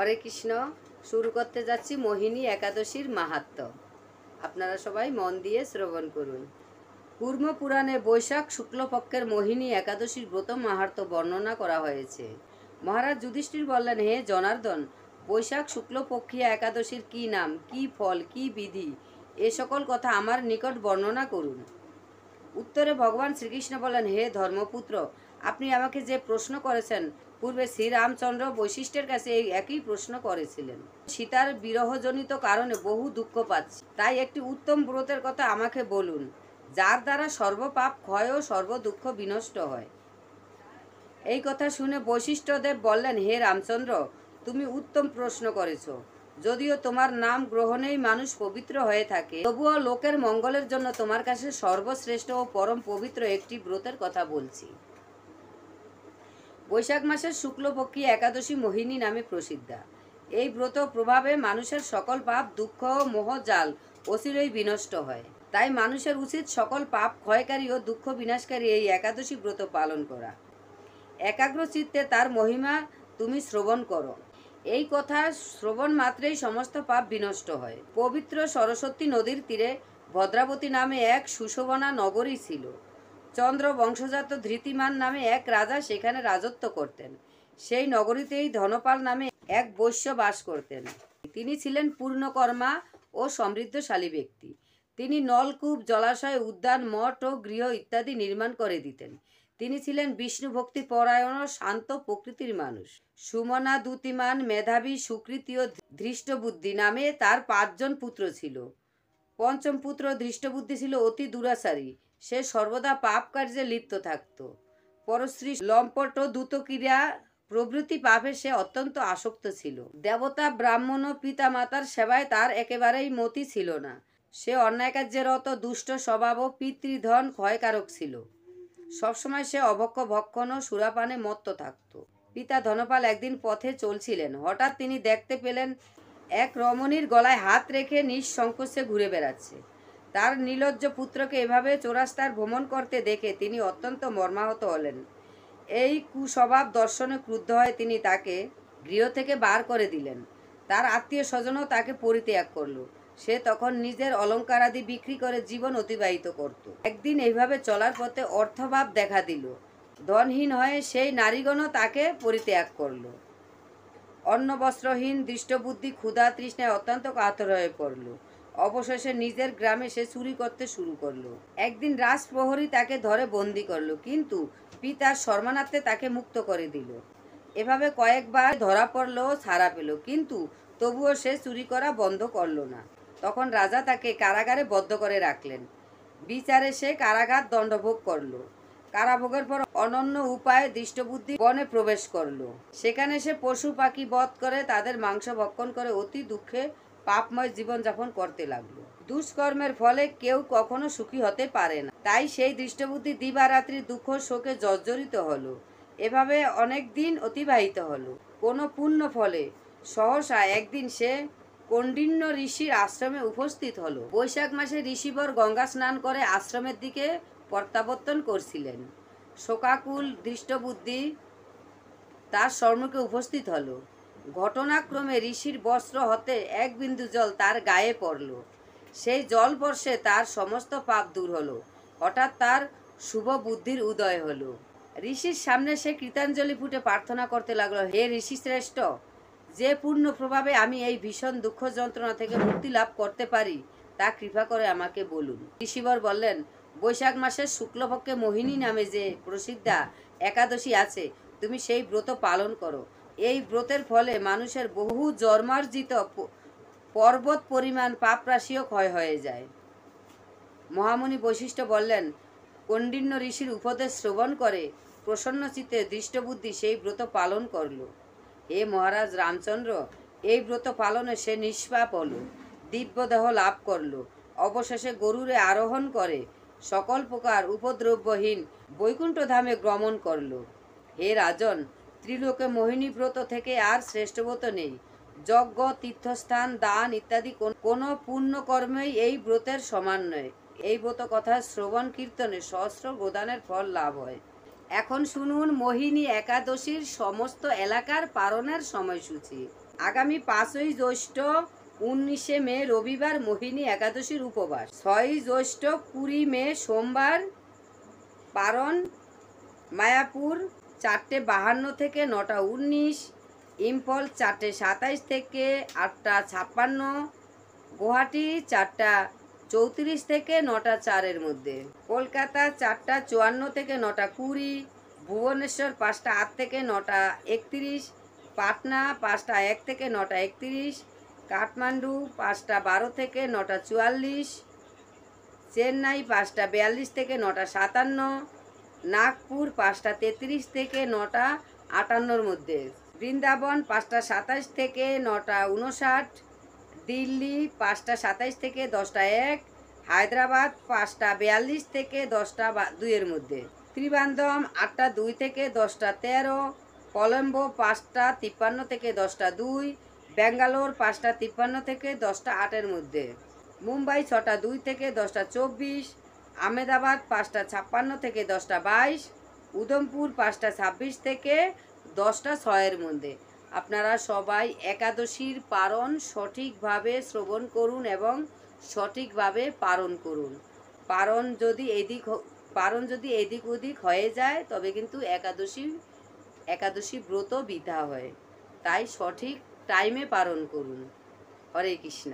হরে কৃষ্ণ। শুরু করতে যাচ্ছি মোহিনী একাদশীর মাহাত্ম্য। আপনারা সবাই মন দিয়ে শ্রবণ করুন। কুর্ম পুরাণে বৈশাখ শুক্লপক্ষের মোহিনী একাদশীর ব্রত মাহাত্ম্য বর্ণনা করা হয়েছে। মহারাজ যুধিষ্ঠির বললেন, হে জনার্দন, বৈশাখ শুক্লপক্ষীয় একাদশীর কি নাম, কি ফল, কি বিধি, এ সকল কথা আমার নিকট বর্ণনা করুন। উত্তরে ভগবান শ্রীকৃষ্ণ বলেন, হে ধর্মপুত্র, আপনি আমাকে যে প্রশ্ন করেছেন, পূর্বে শ্রীরামচন্দ্র বৈশিষ্ট্যের কাছে এই একই প্রশ্ন করেছিলেন। সীতার বিরহজনিত কারণে বহু দুঃখ পাচ্ছি, তাই একটি উত্তম ব্রতের কথা আমাকে বলুন, যার দ্বারা সর্বপাপ ক্ষয় ও সর্বদুঃখ বিনষ্ট হয়। এই কথা শুনে বৈশিষ্ট্যদেব বললেন, হে রামচন্দ্র, তুমি উত্তম প্রশ্ন করেছ। যদিও তোমার নাম গ্রহণেই মানুষ পবিত্র হয়ে থাকে, তবুও লোকের মঙ্গলের জন্য তোমার কাছে সর্বশ্রেষ্ঠ ও পরম পবিত্র একটি ব্রতের কথা বলছি। বৈশাখ মাসের শুক্লপক্ষী একাদশী মোহিনী নামে প্রসিদ্ধা। এই ব্রত প্রভাবে মানুষের সকল পাপ, দুঃখ ও মোহজাল অচিরেই বিনষ্ট হয়। তাই মানুষের উচিত সকল পাপ ক্ষয়কারী ও দুঃখ বিনাশকারী এই একাদশী ব্রত পালন করা। একাগ্র চিত্তে তার মহিমা তুমি শ্রবণ করো। এই কথা শ্রবণ মাত্রেই সমস্ত পাপ বিনষ্ট হয়। পবিত্র সরস্বতী নদীর তীরে ভদ্রাবতী নামে এক সুশোভনা নগরী ছিল। চন্দ্র বংশজাত ধৃতিমান নামে এক রাজা সেখানে রাজত্ব করতেন। সেই নগরীতেই ধনপাল নামে এক বৈশ্য বাস করতেন। তিনি ছিলেন পূর্ণকর্মা ও সমৃদ্ধশালী ব্যক্তি। তিনি নলকূপ, জলাশয়, উদ্যান, মঠ ও গৃহ ইত্যাদি নির্মাণ করে দিতেন। তিনি ছিলেন বিষ্ণু ভক্তি পরায়ণ ও শান্ত প্রকৃতির মানুষ। সুমনা, দ্যুতিমান, মেধাবী, সুকৃতি ও ধৃষ্টবুদ্ধি নামে তার 5 জন পুত্র ছিল। পঞ্চম পুত্র ধৃষ্টবুদ্ধি ছিল অতি দুরাচারী। সে সর্বদা পাপ কার্যে লিপ্ত থাকত। পরশ্রী, লম্পট ও দ্রুতক্রিয়া প্রভৃতি পাপে সে অত্যন্ত আসক্ত ছিল। দেবতা, ব্রাহ্মণ ও পিতা মাতার সেবায় তার একেবারেই মতি ছিল না। সে অন্যায় কার্যে রত, দুষ্ট স্বভাব ও পিতৃধন ক্ষয়কারক ছিল। সবসময় সে অভক্ষ ভক্ষণ ও সুরাপানে মত্ত থাকত। পিতা ধনপাল একদিন পথে চলছিলেন। হঠাৎ তিনি দেখতে পেলেন এক রমণীর গলায় হাত রেখে নিঃসংকোচে ঘুরে বেড়াচ্ছে। তার নির্লজ্জ পুত্রকে এভাবে চোরাস্তার ভ্রমণ করতে দেখে তিনি অত্যন্ত মর্মাহত হলেন। এই কুস্বভাব দর্শনে ক্রুদ্ধ হয়ে তিনি তাকে গৃহ থেকে বার করে দিলেন। তার আত্মীয় স্বজনও তাকে পরিত্যাগ করল। সে তখন নিজের অলঙ্কারাদি বিক্রি করে জীবন অতিবাহিত করত। একদিন এইভাবে চলার পথে অর্থভাব দেখা দিল। ধনহীন হয়ে সেই নারীগণও তাকে পরিত্যাগ করল। অন্ন বস্ত্রহীন দৃষ্টবুদ্ধি ক্ষুধা তৃষ্ণায় অত্যন্ত কাতর হয়ে পড়ল। অবশেষে নিজের গ্রামে সে চুরি করতে শুরু করলো। একদিন রাজপ্রহরী তাকে ধরে বন্দি করলো, কিন্তু পিতার সম্মানার্থে তাকে মুক্ত করে দিল। এভাবে কয়েকবার ধরা পড়লো, ছাড়া পেল, কিন্তু তবুও সে চুরি করা বন্ধ করলো না। তখন রাজা তাকে কারাগারে বদ্ধ করে রাখলেন। বিচারে সে কারাগার দণ্ডভোগ করলো। কারাভোগের পর অনন্য উপায়ে দৃষ্টবুদ্ধি বনে প্রবেশ করলো। সেখানে সে পশু পাখি বধ করে তাদের মাংস ভক্ষণ করে অতি দুঃখে পাপময় জীবনযাপন করতে লাগলো। দুষ্কর্মের ফলে কেউ কখনো সুখী হতে পারে না। তাই সেই দৃষ্টবুদ্ধি দিবারাত্রি দুঃখ শোকে জর্জরিত হলো। এভাবে অনেক দিন অতিবাহিত হলো। কোনো পুণ্য ফলে সহসা একদিন সে কৌণ্ডিন্য ঋষির আশ্রমে উপস্থিত হলো। বৈশাখ মাসে ঋষিবর গঙ্গা স্নান করে আশ্রমের দিকে প্রত্যাবর্তন করছিলেন। শোকাকুল দৃষ্টবুদ্ধি তার সম্মুখে উপস্থিত হলো। ঘটনাক্রমে ঋষির বস্ত্র হতে এক বিন্দু জল তার গায়ে পড়ল। সেই জল বর্ষে তার সমস্ত পাপ দূর হলো। হঠাৎ তার শুভ বুদ্ধির উদয় হলো। ঋষির সামনে সে কৃতাঞ্জলি ফুটে প্রার্থনা করতে লাগলো, হে ঋষি শ্রেষ্ঠ, যে পূর্ণ প্রভাবে আমি এই ভীষণ দুঃখ যন্ত্রণা থেকে মুক্তি লাভ করতে পারি, তা কৃপা করে আমাকে বলুন। ঋষিবর বললেন, বৈশাখ মাসের শুক্লপক্ষে মোহিনী নামে যে প্রসিদ্ধা একাদশী আছে, তুমি সেই ব্রত পালন করো। এই ব্রতের ফলে মানুষের বহু জন্মার্জিত পর্বত পরিমাণ পাপ রাশিও ক্ষয় হয়ে যায়। মহামুনি বৈশিষ্ট্য বললেন, কৌণ্ডিন্য ঋষির উপদেশ শ্রবণ করে প্রসন্ন চিত্তে দৃষ্টবুদ্ধি সেই ব্রত পালন করল। হে মহারাজ রামচন্দ্র, এই ব্রত পালনে সে নিষ্পাপ হল, দিব্যদেহ লাভ করল। অবশেষে গরুরে আরোহণ করে সকল প্রকার উপদ্রব্যহীন বৈকুণ্ঠ ধামে গমন করল। হে রাজন, ত্রিলোকে মোহিনী ব্রত থেকে আর শ্রেষ্ঠ ব্রত নেই। যজ্ঞ, তীর্থস্থান, দান ইত্যাদি কোনো পুণ্য কর্মেই এই ব্রতের সমান নয়। এই ব্রত কথা শ্রবণ কীর্তনে সহস্র গোদানের ফল লাভ হয়। এখন শুনুন মোহিনী একাদশীর সমস্ত এলাকার পালনের সময়সূচি। আগামী 5ই জ্যৈষ্ঠ 19শে মে রবিবার মোহিনী একাদশীর উপবাস। 6ই জ্যৈষ্ঠ 20 মে সোমবার পারণ মায়াপুর 4:52 থেকে 9:19, ইম্ফল 4:27 থেকে 8:56, গুয়াহাটি 4:34 থেকে 9:04 মধ্যে, কলকাতা 4:54 থেকে 9:20, ভুবনেশ্বর 5:08 থেকে 9:31, পাটনা 5:01 থেকে 9:31, কাঠমান্ডু 5:12 থেকে 9:44, চেন্নাই 5:42 থেকে 9:57, নাগপুর 5:33 থেকে 9:58 মধ্যে, বৃন্দাবন 5:27 থেকে 9:59, দিল্লি 5:27 থেকে 10:01, হায়দ্রাবাদ 5:42 থেকে 10:02 মধ্যে, ত্রিবান্ধম 8:02 থেকে 10:13, কলম্বো 5:53 থেকে 10:02, ব্যাঙ্গালোর 5:53 থেকে 10:08 মধ্যে, মুম্বাই 6:02 থেকে 10:24, আহমেদাবাদ 5:56 থেকে 10:22, উধমপুর 5:26 থেকে 10:06 মধ্যে। আপনারা সবাই একাদশীর পারণ সঠিকভাবে শ্রবণ করুন এবং সঠিকভাবে পালন করুন। পারণ যদি এদিক ওদিক হয়ে যায় তবে কিন্তু একাদশী ব্রত বৃথা হয়। তাই সঠিক টাইমে পালন করুন। হরে কৃষ্ণ।